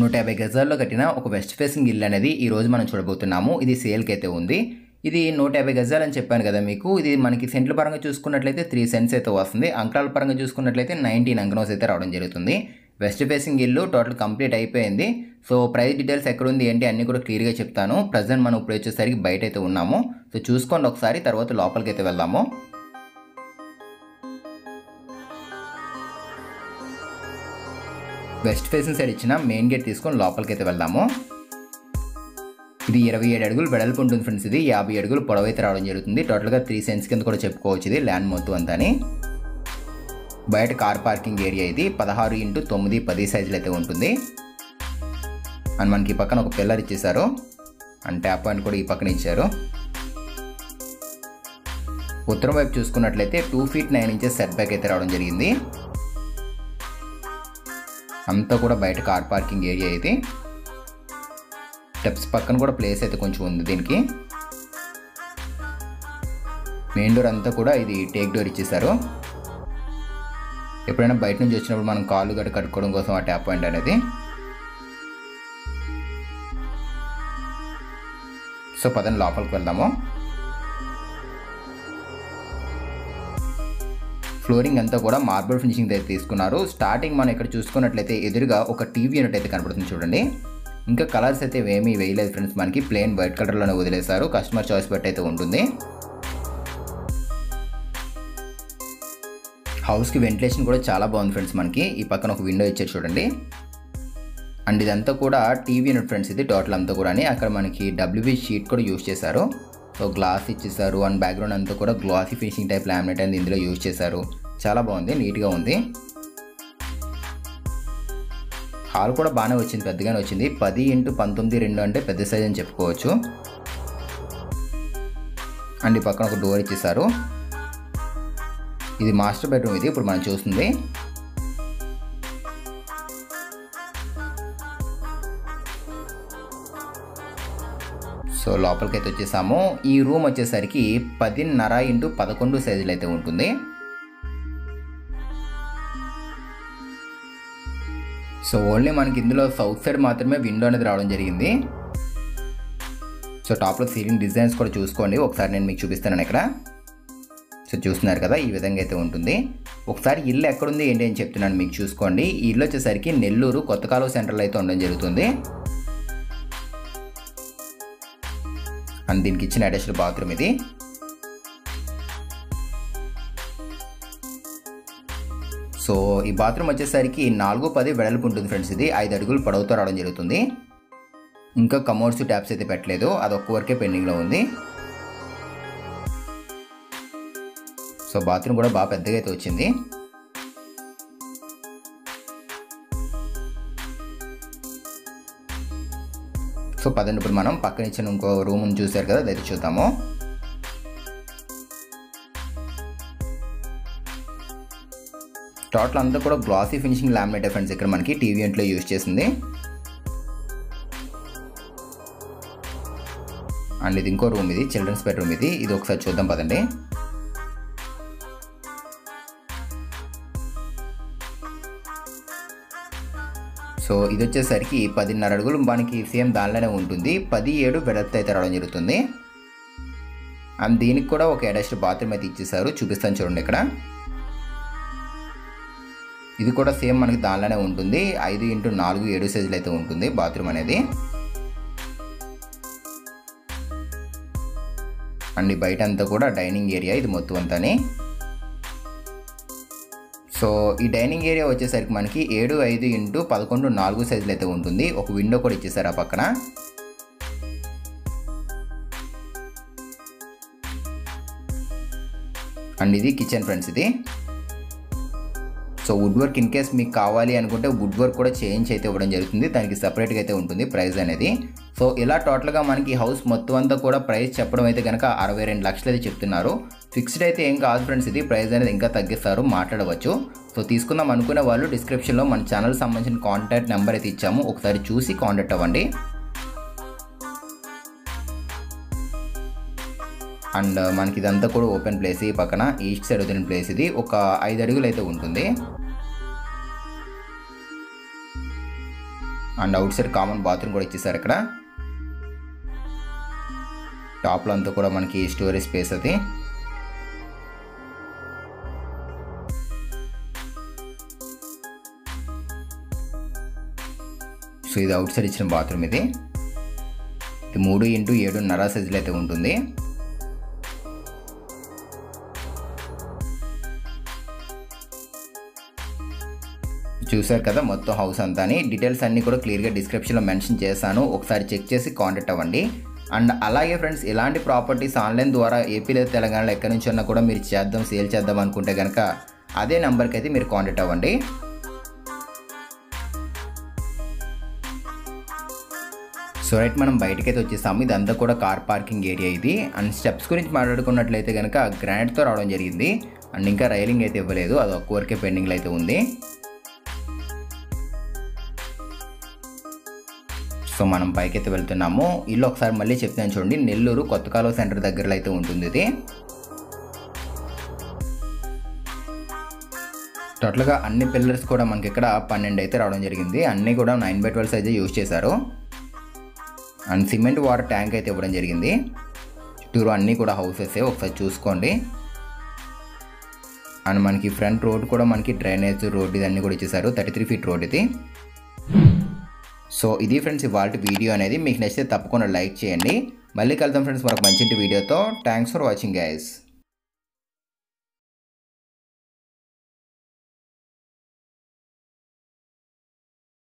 150 గజాల్లో కట్టిన ఒక వెస్ట్ ఫేసింగ్ ఇల్లు అనేది ఈ రోజు మనం చూడబోతున్నాము. ఇది సేల్కి అయితే ఉంది. ఇది 150 గజాలు అని చెప్పాను కదా మీకు. ఇది మనకి సెంట్ల పరంగా చూసుకున్నట్లయితే 3 సెంట్స్ అయితే వస్తుంది. అంకణాల పరంగా చూసుకున్నట్లయితే 19 అంకణాస్ అయితే రావడం జరుగుతుంది. వెస్ట్ ఫేసింగ్ ఇల్లు టోటల్ కంప్లీట్ అయిపోయింది. సో ప్రైస్ డీటెయిల్స్ ఎక్కడుంది ఏంటి అన్నీ కూడా క్లియర్గా చెప్తాను. ప్రజెంట్ మనం ఇప్పుడు వచ్చేసరికి బయట అయితే ఉన్నాము. సో చూసుకోండి ఒకసారి, తర్వాత లోపలికి అయితే వెళ్దాము. వెస్ట్ ఫేసింగ్ సైడ్ ఇచ్చిన మెయిన్ గేట్ తీసుకొని లోపలికి అయితే వెళ్దాము. ఇది 27 అడుగులు వెడల్పు ఉంటుంది ఫ్రెండ్స్. ఇది 50 అడుగులు పొడవు అయితే రావడం జరుగుతుంది. టోటల్గా 3 సెంట్స్ కింద కూడా చెప్పుకోవచ్చు ఇది ల్యాండ్ మొత్తం అంతాని. బయట కార్ పార్కింగ్ ఏరియా ఇది 16x9 10 సైజులు అయితే ఉంటుంది. అండ్ మనకి ఈ పక్కన ఒక పిల్లర్ ఇచ్చేసారు, అండ్ ట్యాప్ పాయింట్ కూడా ఈ పక్కన ఇచ్చారు. ఉత్తరం వైపు చూసుకున్నట్లయితే 2 feet 9 inches సెట్ బ్యాక్ అయితే రావడం జరిగింది. అంతా కూడా బయట కార్ పార్కింగ్ ఏరియా ఇది. స్టెప్స్ పక్కన కూడా ప్లేస్ అయితే కొంచెం ఉంది దీనికి. మెయిన్ డోర్ అంతా కూడా ఇది టేక్ డోర్ ఇచ్చేసారు. ఎప్పుడైనా బయట నుంచి వచ్చినప్పుడు మనం కాళ్ళు గట్ట కట్టుకోవడం కోసం ఆ ట్యాప్ పాయింట్ అనేది. సో పదండి లోపలికి వెళ్దాము. ఫ్లోరింగ్ అంతా కూడా మార్బుల్ ఫినిషింగ్ అయితే తీసుకున్నారు. స్టార్టింగ్ మనం ఇక్కడ చూసుకున్నట్లయితే ఎదురుగా ఒక టీవీ యూనిట్ అయితే కనపడుతుంది చూడండి. ఇంకా కలర్స్ అయితే ఏమీ వేయలేదు ఫ్రెండ్స్, మనకి ప్లెయిన్ వైట్ కలర్లోనే వదిలేశారు. కస్టమర్ చాయిస్ బట్టి అయితే ఉంటుంది. హౌస్కి వెంటిలేషన్ కూడా చాలా బాగుంది ఫ్రెండ్స్. మనకి ఈ పక్కన ఒక విండో ఇచ్చారు చూడండి. అండ్ ఇదంతా కూడా టీవీ యూనిట్ ఫ్రెండ్స్. ఇది టోటల్ అంతా కూడా అక్కడ మనకి WB షీట్ కూడా యూజ్ చేశారు. సో గ్లాస్ ఇచ్చేసారు. అండ్ బ్యాక్గ్రౌండ్ అంతా కూడా గ్లాసీ ఫినిషింగ్ టైప్ లామినేట్ అనేది ఇందులో యూజ్ చేశారు. చాలా బాగుంది, నీట్గా ఉంది. హాల్ కూడా బాగానే వచ్చింది, పెద్దగానే వచ్చింది. 10x19 అంటే పెద్ద సైజ్ అని చెప్పుకోవచ్చు. అండ్ ఈ పక్కన ఒక డోర్ ఇచ్చేసారు. ఇది మాస్టర్ బెడ్రూమ్. ఇది ఇప్పుడు మనం చూస్తుంది. సో లోపలికి అయితే వచ్చేసాము. ఈ రూమ్ వచ్చేసరికి 10.5x11 సైజులు అయితే ఉంటుంది. సో ఓన్లీ మనకి ఇందులో సౌత్ సైడ్ మాత్రమే విండో అనేది రావడం జరిగింది. సో టాప్లో సీలింగ్ డిజైన్స్ కూడా చూసుకోండి. ఒకసారి నేను మీకు చూపిస్తాను ఇక్కడ. సో చూస్తున్నారు కదా, ఈ విధంగా అయితే ఉంటుంది. ఒకసారి ఇల్లు ఎక్కడుంది ఏంటి అని చెప్తున్నాను మీకు, చూసుకోండి. ఈ ఇల్లు వచ్చేసరికి నెల్లూరు కొత్త కాలువ సెంటర్లో అయితే ఉండడం జరుగుతుంది. అండ్ దీనికి ఇచ్చిన అటాచ్డ్ బాత్రూమ్ ఇది. సో ఈ బాత్రూమ్ వచ్చేసరికి 4x10 వెడల్పు ఉంటుంది ఫ్రెండ్స్. ఇది 5 అడుగులు పొడవుతో రావడం జరుగుతుంది. ఇంకా కమోడ్స్ ట్యాప్స్ అయితే పెట్టలేదు, అది ఒక్క వరకే పెండింగ్లో ఉంది. సో బాత్రూమ్ కూడా బాగా పెద్దగా అయితే వచ్చింది. సో పదండి ఇప్పుడు మనం పక్కన ఇచ్చిన ఇంకో రూమ్ చూసారు కదా, అదైతే చూద్దాము. టోటల్ అంతా కూడా గ్లాసీ ఫినిషింగ్ లామినేట్ ఫ్రెండ్స్. ఇక్కడ మనకి టీవీ యూనిట్లో యూజ్ చేసింది. అండ్ ఇది ఇంకో రూమ్, ఇది చిల్డ్రన్స్ బెడ్రూమ్. ఇది ఒకసారి చూద్దాం పదండి. సో ఇది వచ్చేసరికి 10.5 అడుగులు మనకి సేమ్ దానిలోనే ఉంటుంది. 17 వెడల్పు అయితే రావడం జరుగుతుంది. అండ్ దీనికి కూడా ఒక అటాచ్డ్ బాత్రూమ్ అయితే ఇచ్చేసారు, చూపిస్తాను చూడండి ఇక్కడ. ఇది కూడా సేమ్ మనకి దానిలోనే ఉంటుంది. 5x4 7 సైజులు అయితే ఉంటుంది బాత్రూమ్ అనేది. అండ్ బయట అంతా కూడా డైనింగ్ ఏరియా ఇది మొత్తం అంతానే. సో ఈ డైనింగ్ ఏరియా వచ్చేసరికి మనకి 7x5x11 4 సైజులు అయితే ఉంటుంది. ఒక విండో కూడా ఇచ్చేసారు ఆ పక్కన. అండ్ ఇది కిచెన్ ఫ్రెండ్స్. ఇది so wood work in case మీకు కావాలి అనుకుంటే వుడ్ వర్క్ కూడా చేంజ్ అయితే ఇవ్వడం జరుగుతుంది. దానికి సపరేట్గా అయితే ఉంటుంది ప్రైస్ అనేది. సో ఇలా టోటల్గా మనకి హౌస్ మొత్తం అంతా కూడా ప్రైస్ చెప్పడం అయితే కనుక 62 లక్షలు అయితే చెప్తున్నారు. ఫిక్స్డ్ అయితే ఏం కాదు ఫ్రెండ్స్. ఇది ప్రైస్ అనేది ఇంకా తగ్గిస్తారు, మాట్లాడవచ్చు. సో తీసుకుందాం అనుకునే వాళ్ళు డిస్క్రిప్షన్లో మన ఛానల్ సంబంధించిన కాంటాక్ట్ నెంబర్ అయితే ఇచ్చాము, ఒకసారి చూసి కాంటాక్ట్ అవ్వండి. అండ్ మనకి ఇదంతా కూడా ఓపెన్ ప్లేస్. ఈ పక్కన ఈస్ట్ సైడ్ వదిలిన ప్లేస్. ఇది ఒక 5 అడుగులు అయితే ఉంటుంది. And out side common bathroom కూడా ఇచ్చేసారు ఇక్కడ. టాప్లో అంతా కూడా మనకి స్టోరేజ్ స్పేస్ అది. సో ఇది అవుట్ సైడ్ ఇచ్చిన బాత్రూమ్. ఇది 3x7.5 సైజులో అయితే ఉంటుంది. చూసారు కదా మొత్తం హౌస్ అంతా. డీటెయిల్స్ అన్నీ కూడా క్లియర్గా డిస్క్రిప్షన్లో మెన్షన్ చేశాను, ఒకసారి చెక్ చేసి కాంటాక్ట్ అవ్వండి. అండ్ అలాగే ఫ్రెండ్స్, ఇలాంటి ప్రాపర్టీస్ ఆన్లైన్ ద్వారా ఏపీలో తెలంగాణలో ఎక్కడి నుంచి ఉన్నా కూడా మీరు సేల్ చేద్దాం అనుకుంటే కనుక అదే నెంబర్కి అయితే మీరు కాంటాక్ట్ అవ్వండి. సో రైట్, మనం బయటకైతే వచ్చేసాము. ఇదంతా కూడా కార్ పార్కింగ్ ఏరియా ఇది. అండ్ స్టెప్స్ గురించి మాట్లాడుకున్నట్లయితే కనుక గ్రానైట్తో రావడం జరిగింది. అండ్ ఇంకా రైలింగ్ అయితే ఇవ్వలేదు, అది ఒక్క వరకే పెండింగ్లో అయితే ఉంది. సో మనం పైకైతే వెళ్తున్నాము. ఇల్లు ఒకసారి మళ్ళీ చెప్తాను చూడండి, నెల్లూరు కొత్త కాలువ సెంటర్ దగ్గరలో అయితే ఉంటుంది ఇది. టోటల్గా అన్ని పిల్లర్స్ కూడా మనకి ఇక్కడ 12 అయితే రావడం జరిగింది. అన్నీ కూడా 9x12 సైజే యూజ్ చేశారు. అండ్ సిమెంట్ వాటర్ ట్యాంక్ అయితే ఇవ్వడం జరిగింది. చుట్టూరు అన్నీ కూడా హౌసెస్ ఒకసారి చూసుకోండి. అండ్ మనకి ఫ్రంట్ రోడ్ కూడా మనకి డ్రైనేజ్ రోడ్ ఇదన్నీ కూడా ఇచ్చేసారు. 33 ఫీట్ రోడ్ ఇది. సో ఇది ఫ్రెండ్స్ ఇవాళ వీడియో అనేది. మీకు నచ్చితే తప్పకుండా లైక్ చేయండి. మళ్ళీ కలుద్దాం ఫ్రెండ్స్ మరొక మంచి వీడియోతో. Thanks for watching guys.